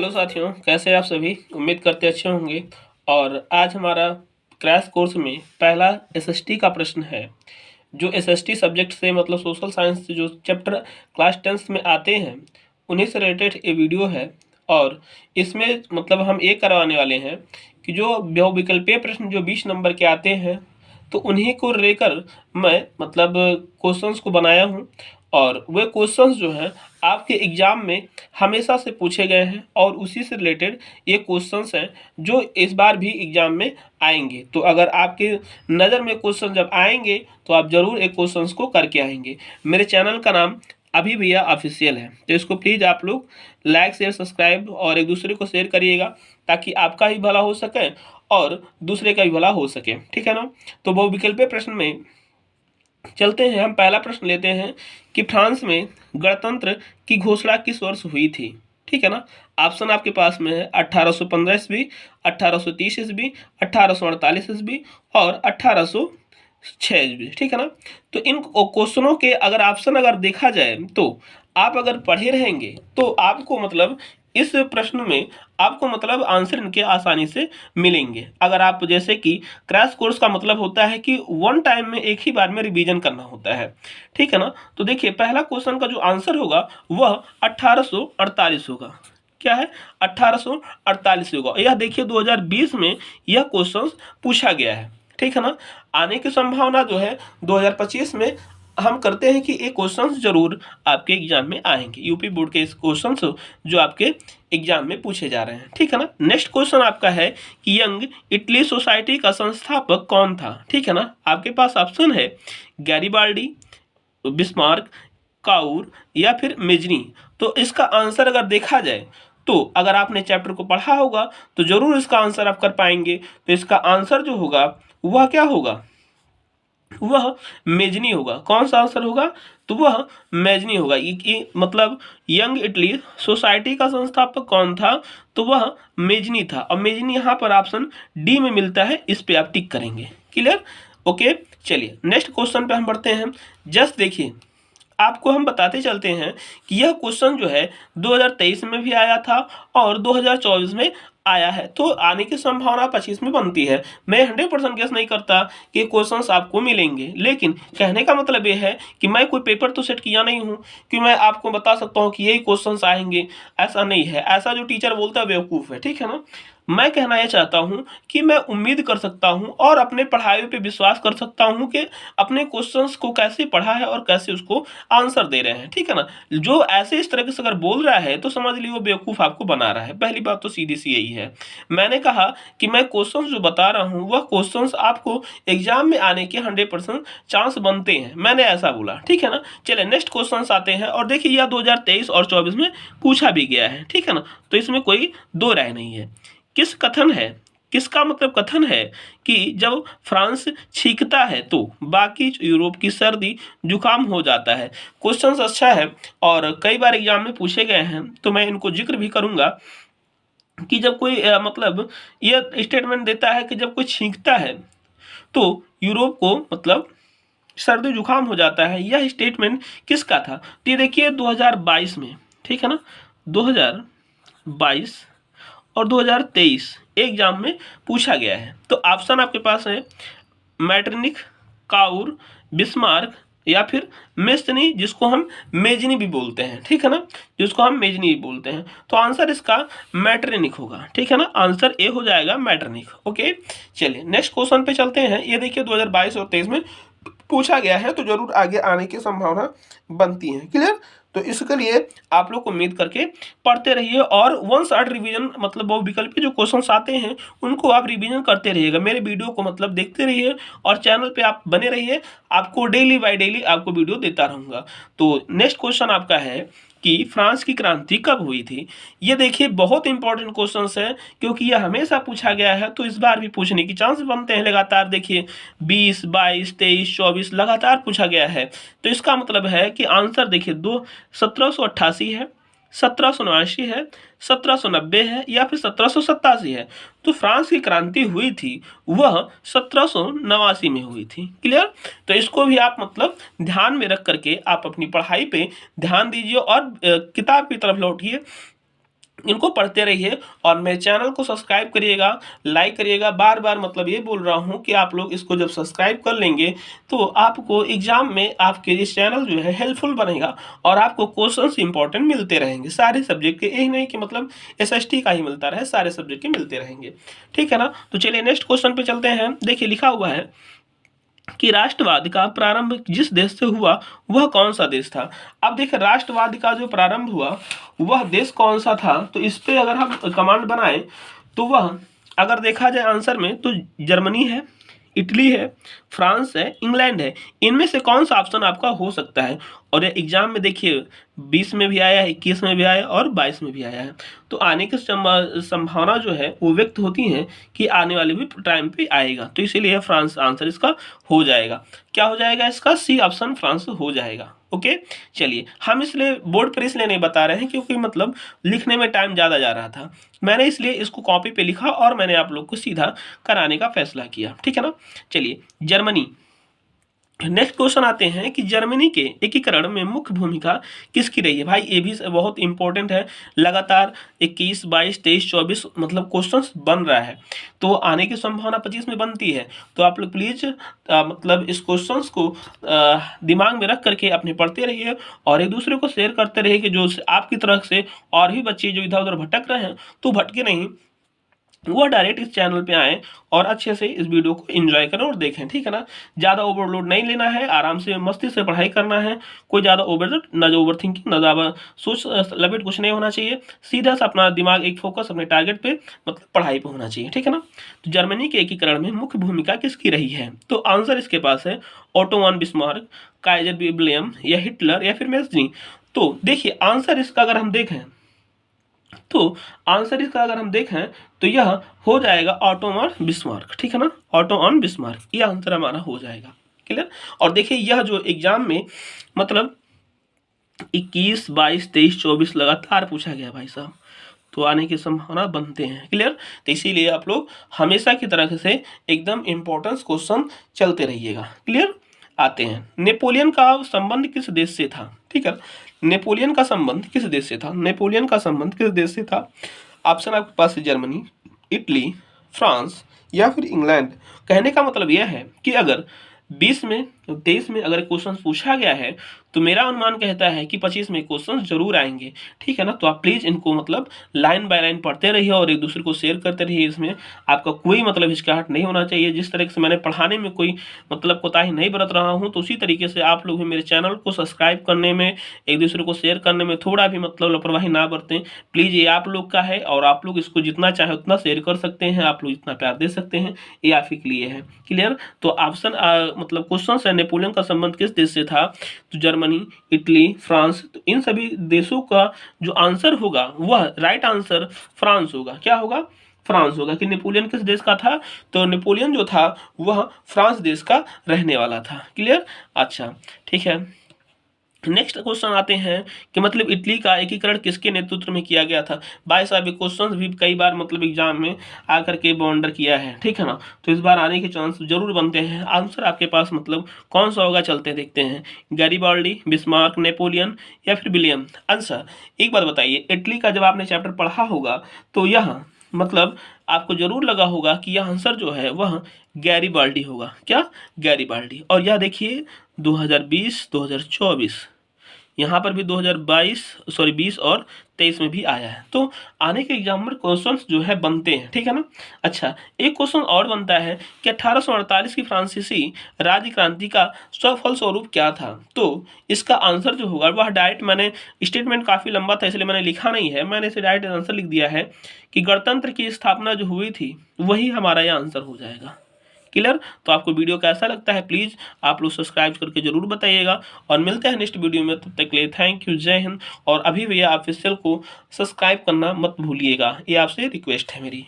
Hello साथियों, कैसे हैं आप सभी। उम्मीद करते अच्छे होंगे। और आज हमारा क्रैश कोर्स में पहला एसएसटी का प्रश्न है। जो एसएसटी सब्जेक्ट से मतलब सोशल साइंस से जो चैप्टर क्लास 10th में आते हैं उन्हीं से रिलेटेड ये वीडियो है। और इसमें मतलब हम ये करवाने वाले हैं कि जो बहुविकल्पीय प्रश्न जो 20 नंबर के आते हैं तो उन्हीं को लेकर मैं मतलब क्वेश्चंस को बनाया हूँ। और वे क्वेश्चंस जो हैं आपके एग्ज़ाम में हमेशा से पूछे गए हैं और उसी से रिलेटेड ये क्वेश्चंस हैं जो इस बार भी एग्ज़ाम में आएंगे। तो अगर आपके नज़र में क्वेश्चन जब आएंगे तो आप ज़रूर एक क्वेश्चंस को करके आएंगे। मेरे चैनल का नाम अभी भैया ऑफिशियल है, तो इसको प्लीज़ आप लोग लाइक शेयर सब्सक्राइब और एक दूसरे को शेयर करिएगा ताकि आपका ही भला हो सके और दूसरे का भी भला हो सके, ठीक है ना। तो बहुविकल्पीय प्रश्न में चलते हैं। हम पहला प्रश्न लेते हैं कि फ्रांस में गणतंत्र की घोषणा किस वर्ष हुई थी, ठीक है ना। ऑप्शन आपके पास में है 1815 ईस्वी, 1830 ईस्वी, 1848 ईस्वी और 1806 ईस्वी, ठीक है ना। तो इन क्वेश्चनों के अगर ऑप्शन अगर देखा जाए तो आप अगर पढ़े रहेंगे तो आपको मतलब इस प्रश्न में आपको मतलब आंसर इनके आसानी से मिलेंगे। अगर आप जैसे कि क्रैश कोर्स का मतलब होता है कि वन टाइम में एक ही बार में रिवीजन करना होता है, ठीक है ना। तो देखिए पहला क्वेश्चन का जो आंसर होगा वह 1848 होगा। क्या है? 1848 होगा। यह देखिए 2020 में यह क्वेश्चन पूछा गया है, ठीक है ना। आने की संभावना जो है 2025 में हम करते हैं कि ये क्वेश्चंस जरूर आपके एग्जाम में आएंगे। यूपी बोर्ड के इस क्वेश्चंस जो आपके एग्जाम में पूछे जा रहे हैं, ठीक है ना। नेक्स्ट क्वेश्चन आपका है कि यंग इटली सोसाइटी का संस्थापक कौन था, ठीक है ना। आपके पास ऑप्शन है गैरिबाल्डी, बिस्मार्क, काउर या फिर मेजनी। तो इसका आंसर अगर देखा जाए तो अगर आपने चैप्टर को पढ़ा होगा तो जरूर इसका आंसर आप कर पाएंगे। तो इसका आंसर जो होगा वह क्या होगा, वह मेजनी होगा। कौन सा आंसर होगा, तो वह मेजनी होगा। ये मतलब यंग इटली सोसाइटी का संस्थापक कौन था, तो वह मेजनी था। और मेजनी यहाँ पर ऑप्शन डी में मिलता है, इस पे आप टिक करेंगे। Clear, okay. चलिए नेक्स्ट क्वेश्चन पे हम बढ़ते हैं। जस्ट देखिए आपको हम बताते चलते हैं कि यह क्वेश्चन जो है 2023 में भी आया था और 2024 में आया है। तो आने की संभावना 25 में बनती है। मैं 100% गेस नहीं करता कि क्वेश्चंस आपको मिलेंगे, लेकिन कहने का मतलब ये है कि मैं कोई पेपर तो सेट किया नहीं हूँ कि मैं आपको बता सकता हूँ कि यही क्वेश्चंस आएंगे। ऐसा नहीं है, ऐसा जो टीचर बोलता है बेवकूफ़ है, ठीक है ना। मैं कहना यह चाहता हूँ कि मैं उम्मीद कर सकता हूँ और अपने पढ़ाई पे विश्वास कर सकता हूँ कि अपने क्वेश्चंस को कैसे पढ़ा है और कैसे उसको आंसर दे रहे हैं, ठीक है ना। जो ऐसे इस तरह से अगर बोल रहा है तो समझ लीजिए वो बेवकूफ़ आपको बना रहा है। पहली बात तो सीधी सी यही है। मैंने कहा कि मैं क्वेश्चंस जो बता रहा हूँ वह क्वेश्चंस आपको एग्जाम में आने के 100% चांस बनते हैं, मैंने ऐसा बोला, ठीक है ना। चलिए नेक्स्ट क्वेश्चंस आते हैं। और देखिए यह 2023 और 24 में पूछा भी गया है, ठीक है ना। तो इसमें कोई दो राय नहीं है। किस कथन है, किसका मतलब कथन है कि जब फ्रांस छींकता है तो बाकी यूरोप की सर्दी जुकाम हो जाता है। क्वेश्चंस अच्छा है और कई बार एग्जाम में पूछे गए हैं, तो मैं इनको जिक्र भी करूंगा कि जब कोई मतलब यह स्टेटमेंट देता है कि जब कोई छींकता है तो यूरोप को मतलब सर्दी जुकाम हो जाता है, यह स्टेटमेंट किसका था। तो ये देखिए 2022 में, ठीक है ना, 2022 और 2023 एग्जाम में पूछा गया है। तो ऑप्शन आपके पास है मैटरनिक, काउर, बिस्मार्क या फिर मेस्टनी, जिसको हम मेजनी भी बोलते हैं, ठीक है ना, जिसको हम मेजनी भी बोलते हैं। तो आंसर इसका मैटरनिक होगा, ठीक है ना। आंसर ए हो जाएगा मैटरनिक, ओके। चलिए नेक्स्ट क्वेश्चन पे चलते हैं। ये देखिए 2022 और 23 में पूछा गया है, तो जरूर आगे आने की संभावना बनती है। क्लियर, तो इसके लिए आप लोग उम्मीद करके पढ़ते रहिए और वन शॉट रिवीजन मतलब वो विकल्प जो क्वेश्चंस आते हैं उनको आप रिवीजन करते रहिएगा। मेरे वीडियो को मतलब देखते रहिए और चैनल पे आप बने रहिए, आपको डेली बाय डेली आपको वीडियो देता रहूँगा। तो नेक्स्ट क्वेश्चन आपका है कि फ्रांस की क्रांति कब हुई थी। ये देखिए बहुत इंपॉर्टेंट क्वेश्चन है क्योंकि यह हमेशा पूछा गया है, तो इस बार भी पूछने की चांस बनते हैं लगातार। देखिए 20, 22, 23, 24 लगातार पूछा गया है। तो इसका मतलब है कि आंसर देखिए 1788 है, 1789 है, 1790 है या फिर 1787 है। तो फ्रांस की क्रांति हुई थी वह 1789 में हुई थी। क्लियर, तो इसको भी आप मतलब ध्यान में रख करके आप अपनी पढ़ाई पे ध्यान दीजिए और किताब की तरफ लौटिए इनको पढ़ते रहिए और मेरे चैनल को सब्सक्राइब करिएगा, लाइक करिएगा। बार बार मतलब ये बोल रहा हूँ कि आप लोग इसको जब सब्सक्राइब कर लेंगे तो आपको एग्जाम में आपके इस चैनल जो है हेल्पफुल बनेगा और आपको क्वेश्चंस इंपॉर्टेंट मिलते रहेंगे सारे सब्जेक्ट के। यही नहीं कि मतलब एसएसटी का ही मिलता रहे, सारे सब्जेक्ट के मिलते रहेंगे। ठीक है ना। तो चलिए नेक्स्ट क्वेश्चन पे चलते हैं। देखिए लिखा हुआ है कि राष्ट्रवाद का प्रारंभ जिस देश से हुआ वह कौन सा देश था। अब देखिए राष्ट्रवाद का जो प्रारंभ हुआ वह देश कौन सा था, तो इस पे अगर हम कमांड बनाएं तो वह अगर देखा जाए आंसर में तो जर्मनी है, इटली है, फ्रांस है, इंग्लैंड है। इनमें से कौन सा ऑप्शन आपका हो सकता है। और ये एग्जाम में देखिए 20 में भी आया है, 21 में भी आया और 22 में भी आया है। तो आने की संभावना जो है वो व्यक्त होती है कि आने वाले भी टाइम पे आएगा। तो इसीलिए फ्रांस आंसर इसका हो जाएगा। क्या हो जाएगा इसका? सी ऑप्शन फ्रांस हो जाएगा। ओके चलिए, हम इसलिए बोर्ड पर इसलिए नहीं बता रहे हैं क्योंकि मतलब लिखने में टाइम ज़्यादा जा रहा था, मैंने इसलिए इसको कॉपी पे लिखा और मैंने आप लोग को सीधा कराने का फैसला किया। ठीक है ना। चलिए जर्मनी, नेक्स्ट क्वेश्चन आते हैं कि जर्मनी के एकीकरण में मुख्य भूमिका किसकी रही है। भाई ये भी बहुत इंपॉर्टेंट है, लगातार 21, 22, 23, 24 मतलब क्वेश्चंस बन रहा है, तो आने की संभावना 25 में बनती है। तो आप लोग प्लीज मतलब इस क्वेश्चंस को दिमाग में रख करके अपने पढ़ते रहिए और एक दूसरे को शेयर करते रहिए कि जो आपकी तरफ से और भी बच्चे जो इधर उधर भटक रहे हैं तो भटके नहीं, वो डायरेक्ट इस चैनल पे आएँ और अच्छे से इस वीडियो को एंजॉय करें और देखें। ठीक है ना। ज़्यादा ओवरलोड नहीं लेना है, आराम से मस्ती से पढ़ाई करना है। कोई ज़्यादा ओवर थिंकिंग, ना ज़्यादा सोच लपेट कुछ नहीं होना चाहिए। सीधा सा अपना दिमाग एक फोकस अपने टारगेट पे मतलब पढ़ाई पे होना चाहिए। ठीक है ना। तो जर्मनी के एकीकरण में मुख्य भूमिका किसकी रही है, तो आंसर इसके पास है auto von Bismarck, Kaizer William या हिटलर या फिर मेस्नी। तो देखिए आंसर इसका अगर हम देखें तो यह हो जाएगा ऑटो ऑन बिस्मार्क। ठीक है ना। ऑटो ऑन बिस्मार्क यह आंसर हमारा हो जाएगा। क्लियर। और देखिए यह जो एग्जाम में मतलब 21, 22, 23, 24 लगातार पूछा गया भाई साहब, तो आने की संभावना बनते हैं। क्लियर। तो इसीलिए आप लोग हमेशा की तरह से एकदम इंपॉर्टेंस क्वेश्चन चलते रहिएगा। क्लियर। आते हैं, नेपोलियन का संबंध किस देश से था। ठीक है। नेपोलियन का संबंध किस देश से था, नेपोलियन का संबंध किस देश से था। ऑप्शन आपके पास है जर्मनी, इटली, फ्रांस या फिर इंग्लैंड। कहने का मतलब यह है कि अगर 20 में 23 में अगर क्वेश्चन पूछा गया है तो मेरा अनुमान कहता है कि 25 में क्वेश्चन जरूर आएंगे। ठीक है ना। तो आप प्लीज़ इनको मतलब लाइन बाय लाइन पढ़ते रहिए और एक दूसरे को शेयर करते रहिए। इसमें आपका कोई मतलब हिचकिचाहट नहीं होना चाहिए। जिस तरह से मैंने पढ़ाने में कोई मतलब कोताही नहीं बरत रहा हूँ, तो उसी तरीके से आप लोग भी मेरे चैनल को सब्सक्राइब करने में, एक दूसरे को शेयर करने में थोड़ा भी मतलब लापरवाही ना बरतें प्लीज़। ये आप लोग का है और आप लोग इसको जितना चाहे उतना शेयर कर सकते हैं, आप लोग इतना प्यार दे सकते हैं, ये आप ही के लिए है। क्लियर। तो ऑप्शन मतलब क्वेश्चन है नेपोलियन का संबंध किस देश से था, तो जर्मनी, इटली, फ्रांस। तो इन सभी देशों का जो आंसर होगा वह राइट आंसर फ्रांस होगा। क्या होगा? फ्रांस होगा। कि नेपोलियन किस देश का था, तो नेपोलियन जो था वह फ्रांस देश का रहने वाला था। क्लियर। अच्छा ठीक है। नेक्स्ट क्वेश्चन आते हैं कि मतलब इटली का एकीकरण किसके नेतृत्व में किया गया था। भाई साहब ये क्वेश्चन भी कई बार मतलब एग्जाम में आकर के बॉन्डर किया है। ठीक है ना। तो इस बार आने के चांस जरूर बनते हैं। आंसर आपके पास मतलब कौन सा होगा, चलते हैं देखते हैं। गैरीबाल्डी, बिस्मार्क, नेपोलियन या फिर विलियम। आंसर एक बात बताइए, इटली का जब आपने चैप्टर पढ़ा होगा तो यहाँ मतलब आपको जरूर लगा होगा कि यह आंसर जो है वह गैरीबाल्डी होगा। क्या? गैरीबाल्डी। और यह देखिए 2020, 2024 यहाँ पर भी 20 और 23 में भी आया है। तो आने के एग्जाम में क्वेश्चंस जो है बनते हैं। ठीक है ना। अच्छा एक क्वेश्चन और बनता है कि 1848 की फ्रांसीसी राज्य क्रांति का सफल स्वरूप क्या था। तो इसका आंसर जो होगा वह डायरेक्ट, मैंने स्टेटमेंट काफ़ी लंबा था इसलिए मैंने लिखा नहीं है, मैंने इसे डायरेक्ट आंसर लिख दिया है कि गणतंत्र की स्थापना जो हुई थी वही हमारा यह आंसर हो जाएगा। क्लियर। तो आपको वीडियो कैसा लगता है प्लीज़ आप लोग सब्सक्राइब करके जरूर बताइएगा और मिलते हैं नेक्स्ट वीडियो में। तब तक के लिए थैंक यू, जय हिंद। और अभी भैया ऑफिशियल को सब्सक्राइब करना मत भूलिएगा, ये आपसे रिक्वेस्ट है मेरी।